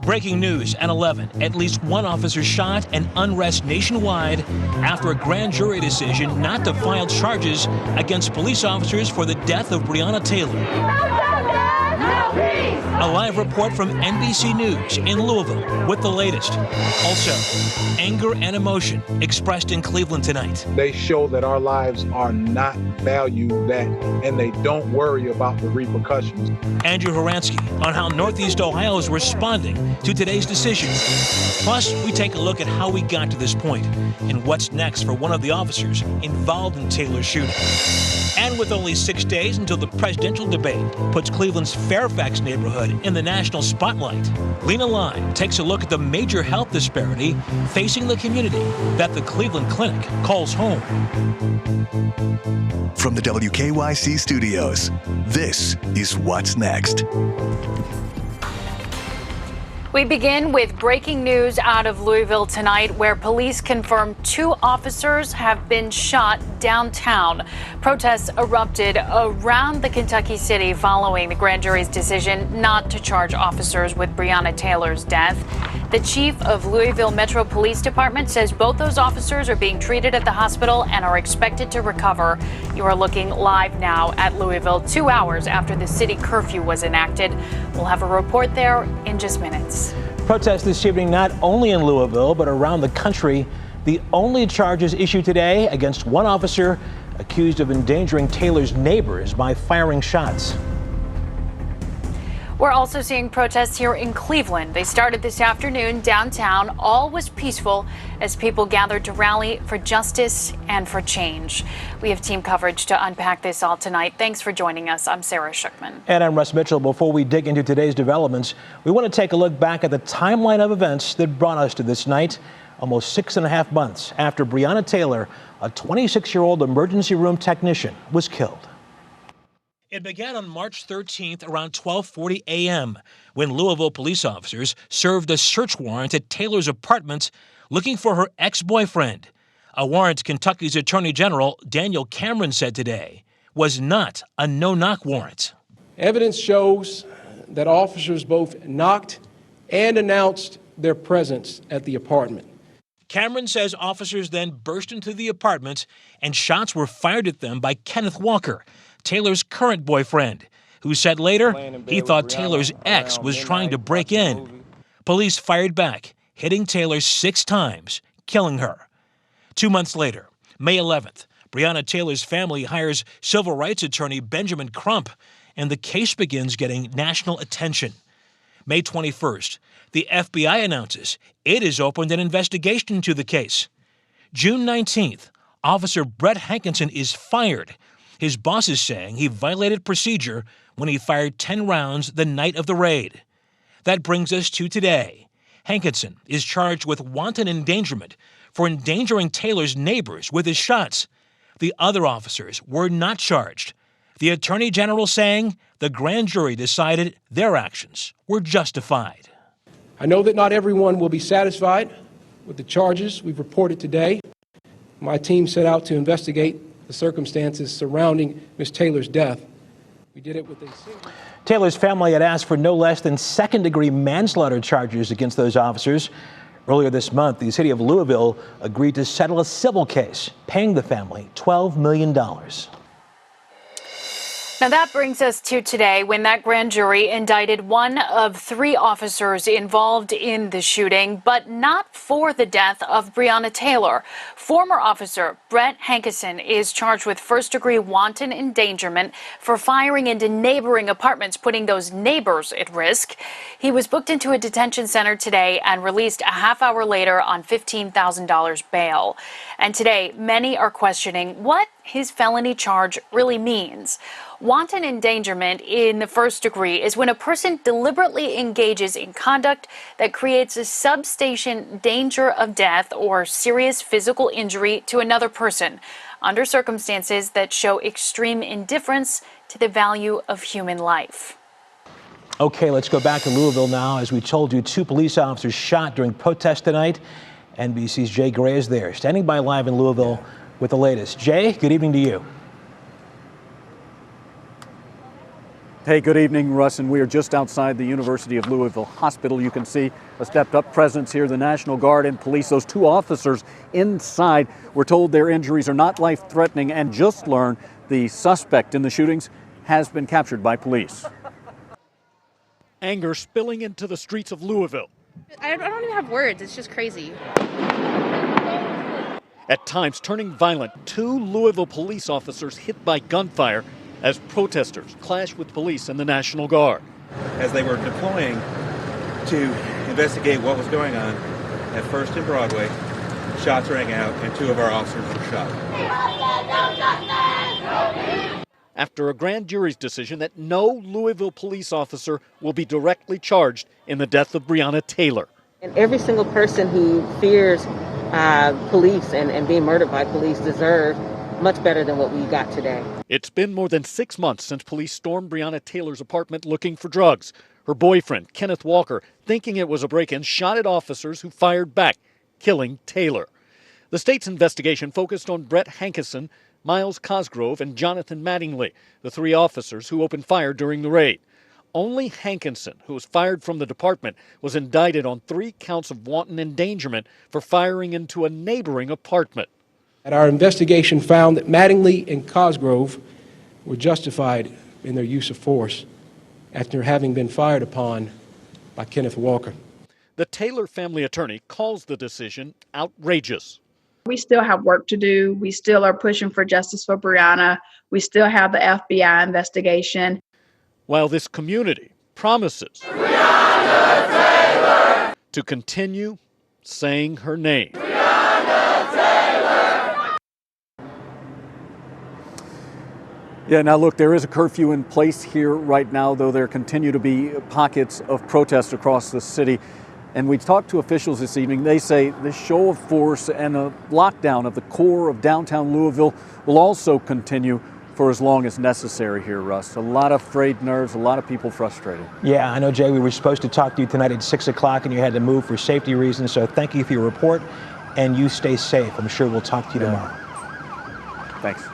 Breaking news at 11. At least one officer shot and unrest nationwide after a grand jury decision not to file charges against police officers for the death of Breonna Taylor. A live report from NBC News in Louisville with the latest. Also, anger and emotion expressed in Cleveland tonight. They show that our lives are not valued, and they don't worry about the repercussions. Andrew Horansky on how Northeast Ohio is responding to today's decision. Plus, we take a look at how we got to this point and what's next for one of the officers involved in Taylor's shooting. And with only 6 days until the presidential debate puts Cleveland's Fairfax neighborhood in the national spotlight, Lena Line takes a look at the major health disparity facing the community that the Cleveland Clinic calls home. From the WKYC studios, this is What's Next. We begin with breaking news out of Louisville tonight, where police confirm 2 officers have been shot downtown. Protests erupted around the Kentucky city following the grand jury's decision not to charge officers with Breonna Taylor's death. The chief of Louisville Metro Police Department says both those officers are being treated at the hospital and are expected to recover. You are looking live now at Louisville 2 hours after the city curfew was enacted. We'll have a report there in just minutes. Protests this evening not only in Louisville but around the country. The only charges issued today against one officer accused of endangering Taylor's neighbors by firing shots. We're also seeing protests here in Cleveland. They started this afternoon downtown. All was peaceful as people gathered to rally for justice and for change. We have team coverage to unpack this all tonight. Thanks for joining us. I'm Sarah Schuckman. And I'm Russ Mitchell. Before we dig into today's developments, we want to take a look back at the timeline of events that brought us to this night, almost 6.5 months after Breonna Taylor, a 26-year-old emergency room technician, was killed. It began on March 13th around 12:40 a.m. when Louisville police officers served a search warrant at Taylor's apartment looking for her ex-boyfriend. A warrant Kentucky's Attorney General Daniel Cameron said today was not a no-knock warrant. Evidence shows that officers both knocked and announced their presence at the apartment. Cameron says officers then burst into the apartment and shots were fired at them by Kenneth Walker, Taylor's current boyfriend, who said later he thought Taylor's ex was trying to break in. Police fired back, hitting Taylor 6 times, killing her. 2 months later, May 11th, Breonna Taylor's family hires civil rights attorney Benjamin Crump, and the case begins getting national attention. May 21st, the FBI announces it has opened an investigation into the case. June 19th, Officer Brett Hankinson is fired. His boss is saying he violated procedure when he fired 10 rounds the night of the raid. That brings us to today. Hankinson is charged with wanton endangerment for endangering Taylor's neighbors with his shots. The other officers were not charged. The Attorney General saying the grand jury decided their actions were justified. I know that not everyone will be satisfied with the charges we've reported today. My team set out to investigate the circumstances surrounding Ms. Taylor's death. We did it with a single... Taylor's family had asked for no less than second-degree manslaughter charges against those officers. Earlier this month, the city of Louisville agreed to settle a civil case, paying the family $12 million. Now that brings us to today, when that grand jury indicted one of 3 officers involved in the shooting, but not for the death of Breonna Taylor. Former officer Brett Hankinson is charged with first-degree wanton endangerment for firing into neighboring apartments, putting those neighbors at risk. He was booked into a detention center today and released a half hour later on $15,000 bail. And today, many are questioning what his felony charge really means. Wanton endangerment in the first degree is when a person deliberately engages in conduct that creates a substantial danger of death or serious physical injury to another person under circumstances that show extreme indifference to the value of human life. Okay, let's go back to Louisville now. As we told you, 2 police officers shot during protests tonight. NBC's Jay Gray is there, standing by live in Louisville with the latest. Jay, good evening to you. Hey, good evening, Russ, and we are just outside the University of Louisville Hospital. You can see a stepped-up presence here, the National Guard and police. Those two officers inside were told their injuries are not life-threatening and just learned the suspect in the shootings has been captured by police. Anger spilling into the streets of Louisville. I don't even have words. It's just crazy. At times turning violent, 2 Louisville police officers hit by gunfire as protesters clashed with police and the National Guard. As they were deploying to investigate what was going on at First and Broadway, shots rang out and 2 of our officers were shot. After a grand jury's decision that no Louisville police officer will be directly charged in the death of Breonna Taylor. And every single person who fears police and being murdered by police deserve much better than what we got today. It's been more than 6 months since police stormed Breonna Taylor's apartment looking for drugs. Her boyfriend, Kenneth Walker, thinking it was a break-in, shot at officers who fired back, killing Taylor. The state's investigation focused on Brett Hankison, Miles Cosgrove, and Jonathan Mattingly, the 3 officers who opened fire during the raid. Only Hankinson, who was fired from the department, was indicted on 3 counts of wanton endangerment for firing into a neighboring apartment. And our investigation found that Mattingly and Cosgrove were justified in their use of force after having been fired upon by Kenneth Walker. The Taylor family attorney calls the decision outrageous. We still have work to do. We still are pushing for justice for Breonna. We still have the FBI investigation. While this community promises Breonna Taylor to continue saying her name. Yeah, now look, there is a curfew in place here right now, though there continue to be pockets of protest across the city. And we talked to officials this evening. They say this show of force and a lockdown of the core of downtown Louisville will also continue for as long as necessary here, Russ. A lot of frayed nerves, a lot of people frustrated. Yeah, I know, Jay, we were supposed to talk to you tonight at 6 o'clock and you had to move for safety reasons. So thank you for your report and you stay safe. I'm sure we'll talk to you tomorrow. Thanks.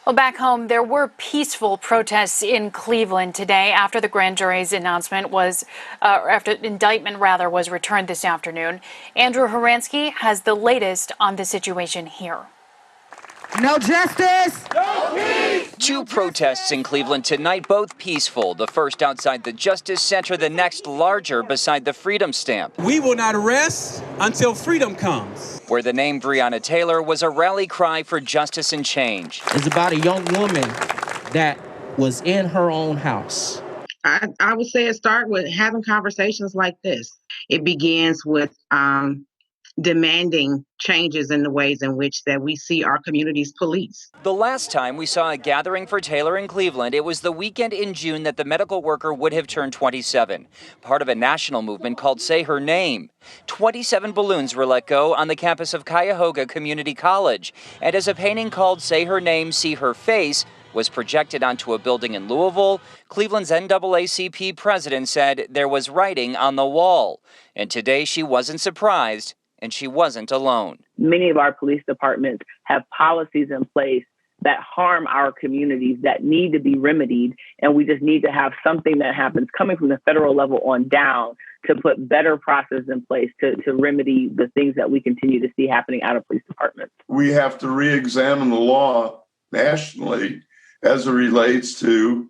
Well, back home, there were peaceful protests in Cleveland today after the grand jury's announcement was, after indictment rather, was returned this afternoon. Andrew Horansky has the latest on the situation here. No justice! No peace! 2 protests in Cleveland tonight, both peaceful. The first outside the Justice Center, the next larger beside the Freedom Stamp. We will not rest until freedom comes. Where the name Breonna Taylor was a rally cry for justice and change. It's about a young woman that was in her own house. I would say it starts with having conversations like this. It begins with demanding changes in the ways in which that we see our communities policed. The last time we saw a gathering for Taylor in Cleveland, it was the weekend in June that the medical worker would have turned 27, part of a national movement called Say Her Name. 27 balloons were let go on the campus of Cuyahoga Community College, and as a painting called Say Her Name, See Her Face was projected onto a building in Louisville, Cleveland's NAACP president said there was writing on the wall. And today she wasn't surprised. And she wasn't alone. Many of our police departments have policies in place that harm our communities that need to be remedied. And we just need to have something that happens coming from the federal level on down to put better processes in place to remedy the things that we continue to see happening out of police departments. We have to re-examine the law nationally as it relates to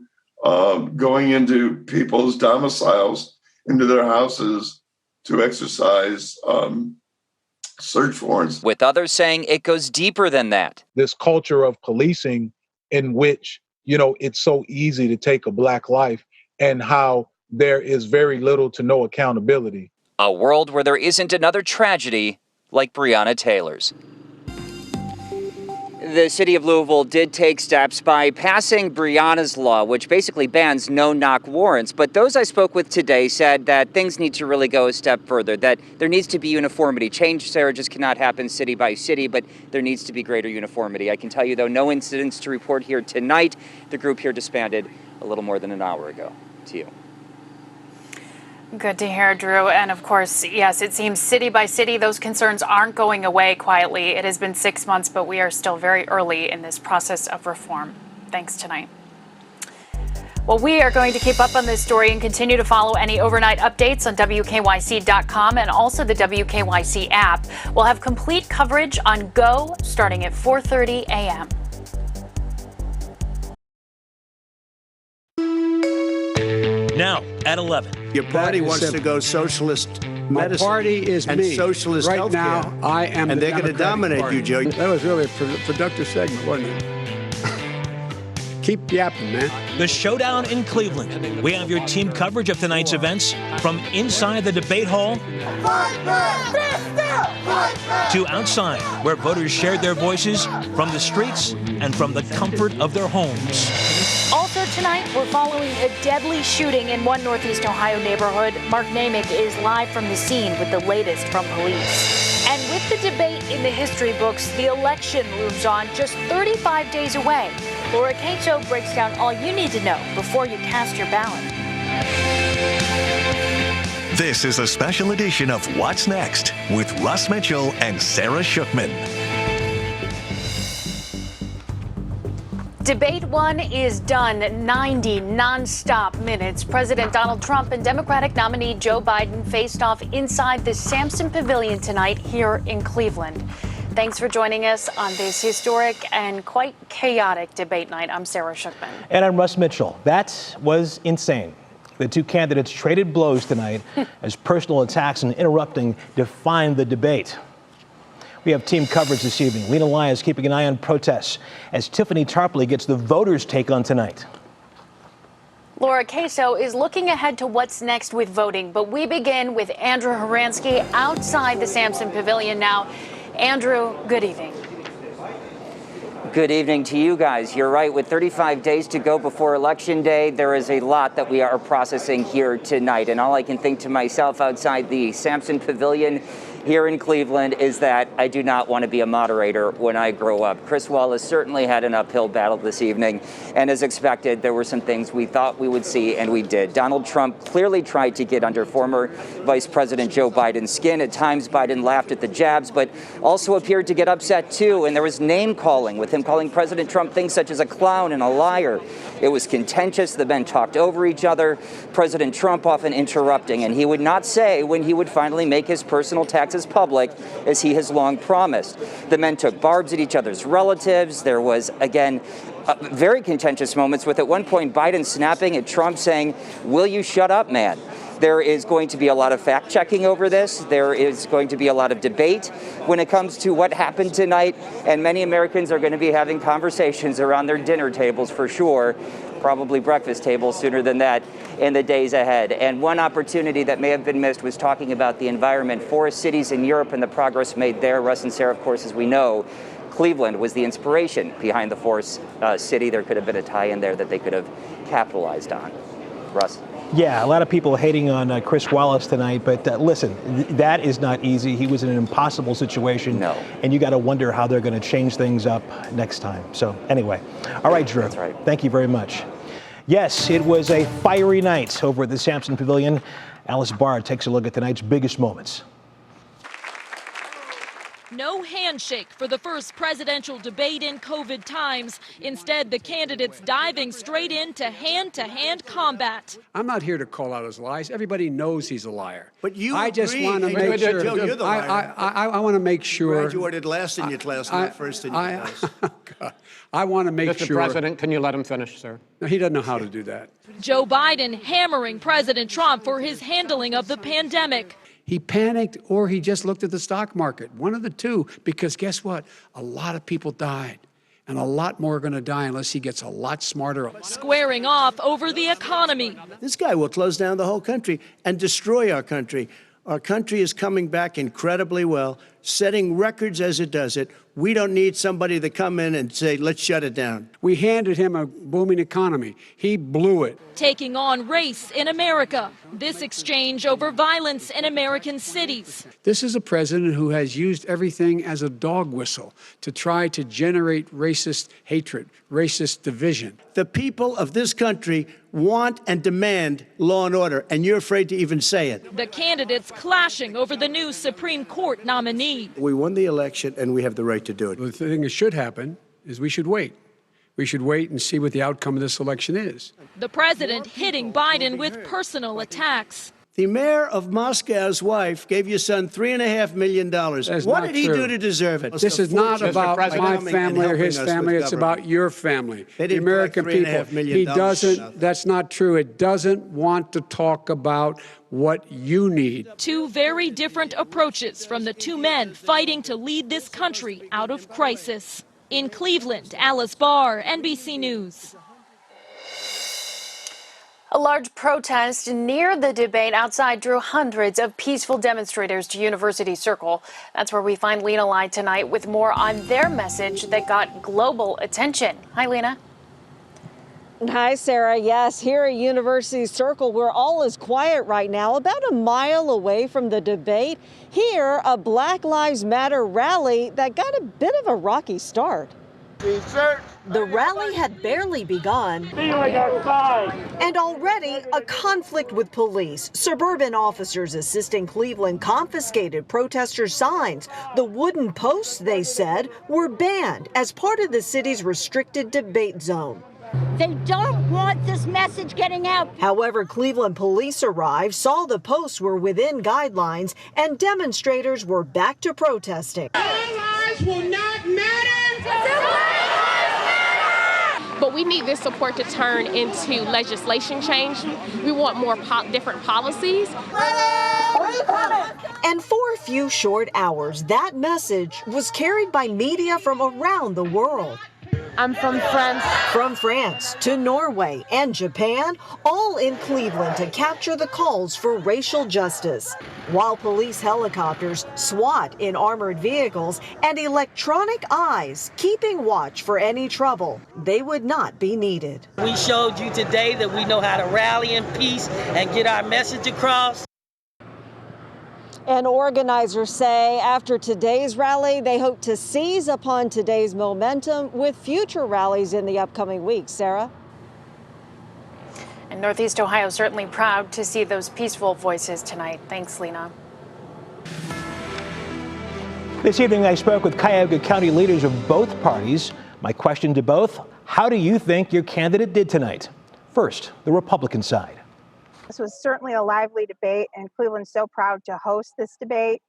going into people's domiciles, into their houses to exercise search warrants. With others saying it goes deeper than that. This culture of policing in which, it's so easy to take a Black life and how there is very little to no accountability. A world where there isn't another tragedy like Breonna Taylor's. The city of Louisville did take steps by passing Breonna's law, which basically bans no-knock warrants. But those I spoke with today said that things need to really go a step further, that there needs to be uniformity. Change, Sarah, just cannot happen city by city, but there needs to be greater uniformity. I can tell you, though, no incidents to report here tonight. The group here disbanded a little more than an hour ago. To you. Good to hear, Drew. And of course, yes, it seems city by city, those concerns aren't going away quietly. It has been 6 months, but we are still very early in this process of reform. Thanks tonight. Well, we are going to keep up on this story and continue to follow any overnight updates on WKYC.com and also the WKYC app. We'll have complete coverage on Go starting at 4:30 a.m. Now at 11. Your party wants to go socialist medicine. My party is and me. socialist right healthcare. now, I am and the they're going to Democratic dominate Party. you, Joe. That was really a productive segment, wasn't it? Keep yapping, man. The showdown in Cleveland. We have your team coverage of tonight's events from inside the debate hall to outside, where voters shared their voices from the streets and from the comfort of their homes. Also tonight, we're following a deadly shooting in one Northeast Ohio neighborhood. Mark Namick is live from the scene with the latest from police. And with the debate in the history books, the election moves on just 35 days away. Laura Cato breaks down all you need to know before you cast your ballot. This is a special edition of What's Next with Russ Mitchell and Sarah Shookman. Debate 1 is done. 90 nonstop minutes. President Donald Trump and Democratic nominee Joe Biden faced off inside the Sampson Pavilion tonight here in Cleveland. Thanks for joining us on this historic and quite chaotic debate night. I'm Sarah Shookman. And I'm Russ Mitchell. That was insane. The two candidates traded blows tonight as personal attacks and interrupting defined the debate. We have team coverage this evening. Lena Lai is keeping an eye on protests as Tiffany Tarpley gets the voters' take on tonight. Laura Caso is looking ahead to what's next with voting, but we begin with Andrew Horansky outside the Sampson Pavilion now. Andrew, good evening. Good evening to you guys. You're right. With 35 days to go before Election Day, there is a lot that we are processing here tonight. And all I can think to myself outside the Sampson Pavilion here in Cleveland is that I do not want to be a moderator when I grow up. Chris Wallace certainly had an uphill battle this evening. And as expected, there were some things we thought we would see, and we did. Donald Trump clearly tried to get under former Vice President Joe Biden's skin. At times, Biden laughed at the jabs, but also appeared to get upset, too. And there was name calling, with him calling President Trump things such as a clown and a liar. It was contentious. The men talked over each other. President Trump often interrupting, and he would not say when he would finally make his personal taxes public, as he has long promised. The men took barbs at each other's relatives. There was, again, very contentious moments with, at one point, Biden snapping at Trump saying, "Will you shut up, man?" There is going to be a lot of fact-checking over this. There is going to be a lot of debate when it comes to what happened tonight, and many Americans are going to be having conversations around their dinner tables for sure, probably breakfast tables sooner than that in the days ahead. And one opportunity that may have been missed was talking about the environment, forest cities in Europe and the progress made there. Russ and Sarah, of course, as we know, Cleveland was the inspiration behind the forest city. There could have been a tie-in there that they could have capitalized on. Russ? Yeah, a lot of people hating on Chris Wallace tonight, but listen, that is not easy. He was in an impossible situation. No. And you got to wonder how they're going to change things up next time. So anyway, all right, Drew. That's right. Thank you very much. Yes, it was a fiery night over at the Sampson Pavilion. Alice Barr takes a look at tonight's biggest moments. No handshake for the first presidential debate in COVID times. Instead, the candidates diving straight into hand-to-hand combat. I'm not here to call out his lies. Everybody knows he's a liar. But you I just agree. want to Hey, make sure. Joe, you're the liar. I want to make sure. Graduated last in your class, not first in your class. I want to make Mr. sure. President, can you let him finish, sir? No, he doesn't know how to do that. Joe Biden hammering President Trump for his handling of the pandemic. He panicked or he just looked at the stock market. One of the two, because guess what? A lot of people died. And a lot more are going to die unless he gets a lot smarter. Squaring off over the economy. This guy will close down the whole country and destroy our country. Our country is coming back incredibly well, setting records as it does it. We don't need somebody to come in and say, let's shut it down. We handed him a booming economy. He blew it. Taking on race in America. This exchange over violence in American cities. This is a president who has used everything as a dog whistle to try to generate racist hatred, racist division. The people of this country want and demand law and order, and you're afraid to even say it. The candidates clashing over the new Supreme Court nominee. We won the election, and we have the right to do it. The thing that should happen is we should wait. We should wait and see what the outcome of this election is. The president hitting Biden with personal attacks. The mayor of Moscow's wife gave your son $3.5 million. What did he do to deserve it? This is not about my family or his family. It's about your family, the American people. He doesn't, that's not true. It doesn't want to talk about what you need. Two very different approaches from the two men fighting to lead this country out of crisis. In Cleveland, Alice Barr, NBC News. A large protest near the debate outside drew hundreds of peaceful demonstrators to University Circle. That's where we find Lena Lai tonight with more on their message that got global attention. Hi, Lena. Hi, Sarah. Yes, here at University Circle, where all is quiet right now, about a mile away from the debate. Here, a Black Lives Matter rally that got a bit of a rocky start. The rally had barely begun, and already a conflict with police. Suburban officers assisting Cleveland confiscated protesters' signs. The wooden posts, they said, were banned as part of the city's restricted debate zone. They don't want this message getting out. However, Cleveland police arrived, saw the posts were within guidelines, and demonstrators were back to protesting. Our lives will not matter. But we need this support to turn into legislation change. We want more different policies. And for a few short hours, that message was carried by media from around the world. I'm from France. From France to Norway and Japan, all in Cleveland to capture the calls for racial justice. While police helicopters, SWAT in armored vehicles, and electronic eyes keeping watch for any trouble, they would not be needed. We showed you today that we know how to rally in peace and get our message across. And organizers say after today's rally, they hope to seize upon today's momentum with future rallies in the upcoming weeks. Sarah? And Northeast Ohio certainly proud to see those peaceful voices tonight. Thanks, Lena. This evening, I spoke with Cuyahoga County leaders of both parties. My question to both, how do you think your candidate did tonight? First, the Republican side. This was certainly a lively debate, and Cleveland's so proud to host this debate.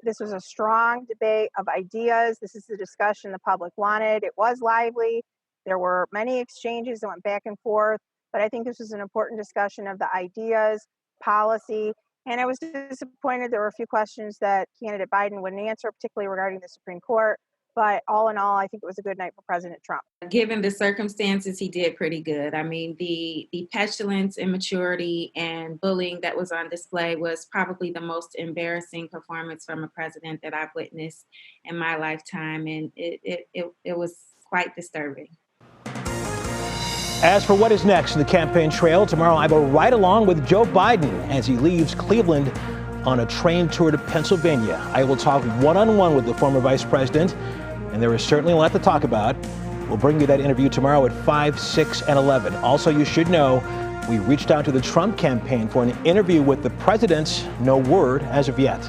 This was a strong debate of ideas. This is the discussion the public wanted. It was lively. There were many exchanges that went back and forth, but I think this was an important discussion of the ideas, policy, and I was disappointed there were a few questions that candidate Biden wouldn't answer, particularly regarding the Supreme Court. But all in all, I think it was a good night for President Trump. Given the circumstances, he did pretty good. I mean, the petulance, immaturity, and bullying that was on display was probably the most embarrassing performance from a president that I've witnessed in my lifetime, and it was quite disturbing. As for what is next in the campaign trail, tomorrow I will ride along with Joe Biden as he leaves Cleveland on a train tour to Pennsylvania. I will talk one-on-one with the former vice president, and there is certainly a lot to talk about. We'll bring you that interview tomorrow at 5, 6, and 11. Also, you should know, we reached out to the Trump campaign for an interview with the president. No word as of yet.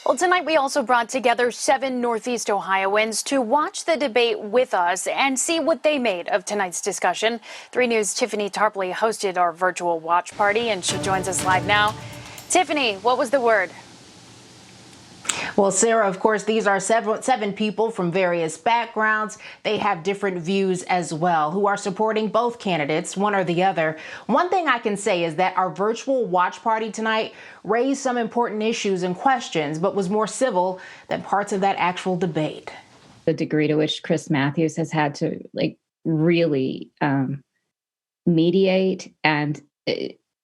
Well, tonight we also brought together 7 Northeast Ohioans to watch the debate with us and see what they made of tonight's discussion. 3 News' Tiffany Tarpley hosted our virtual watch party, and she joins us live now. Tiffany, what was the word? Well, Sarah, of course, these are 7 people from various backgrounds. They have different views as well, who are supporting both candidates, one or the other. One thing I can say is that our virtual watch party tonight raised some important issues and questions, but was more civil than parts of that actual debate. The degree to which Chris Matthews has had to really mediate and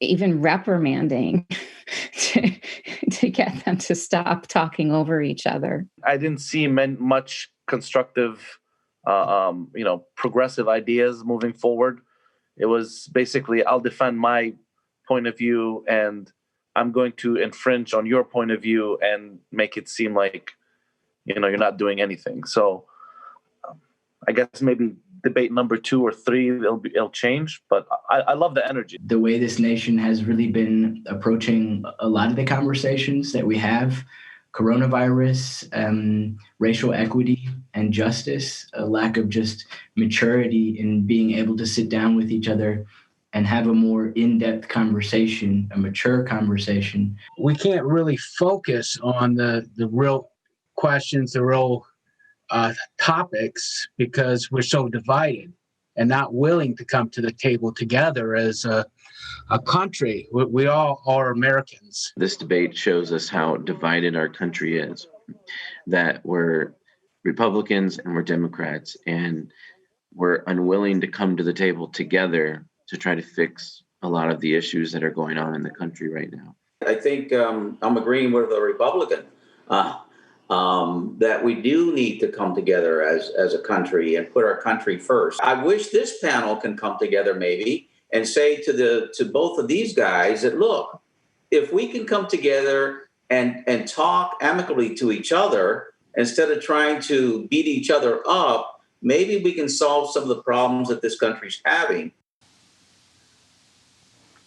even reprimanding to get them to stop talking over each other. I didn't see much constructive, progressive ideas moving forward. It was basically, I'll defend my point of view and I'm going to infringe on your point of view and make it seem like, you're not doing anything. So I guess maybe debate number 2 or 3, it'll change, but I love the energy. The way this nation has really been approaching a lot of the conversations that we have coronavirus, racial equity and justice, a lack of just maturity in being able to sit down with each other and have a more in-depth conversation, a mature conversation. We can't really focus on the real questions, the real topics, because we're so divided and not willing to come to the table together as a country. We all are Americans. This debate shows us how divided our country is, that we're Republicans and we're Democrats, and we're unwilling to come to the table together to try to fix a lot of the issues that are going on in the country right now. I think I'm agreeing with the Republican that we do need to come together as a country and put our country first. I wish this panel can come together maybe and say to both of these guys that, look, if we can come together and talk amicably to each other instead of trying to beat each other up, maybe we can solve some of the problems that this country's having.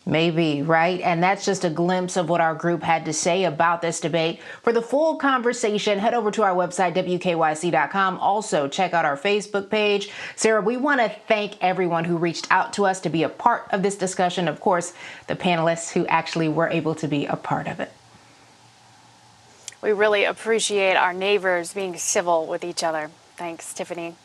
Maybe, right? And that's just a glimpse of what our group had to say about this debate. For the full conversation, head over to our website, WKYC.com. Also, check out our Facebook page. Sarah, we want to thank everyone who reached out to us to be a part of this discussion. Of course, the panelists who actually were able to be a part of it. We really appreciate our neighbors being civil with each other. Thanks, Tiffany.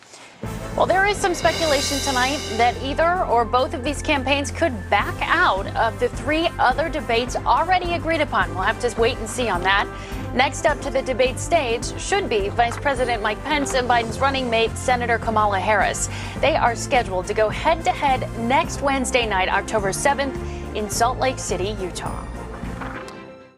Well, there is some speculation tonight that either or both of these campaigns could back out of the 3 other debates already agreed upon. We'll have to wait and see on that. Next up to the debate stage should be Vice President Mike Pence and Biden's running mate, Senator Kamala Harris. They are scheduled to go head-to-head next Wednesday night, October 7th, in Salt Lake City, Utah.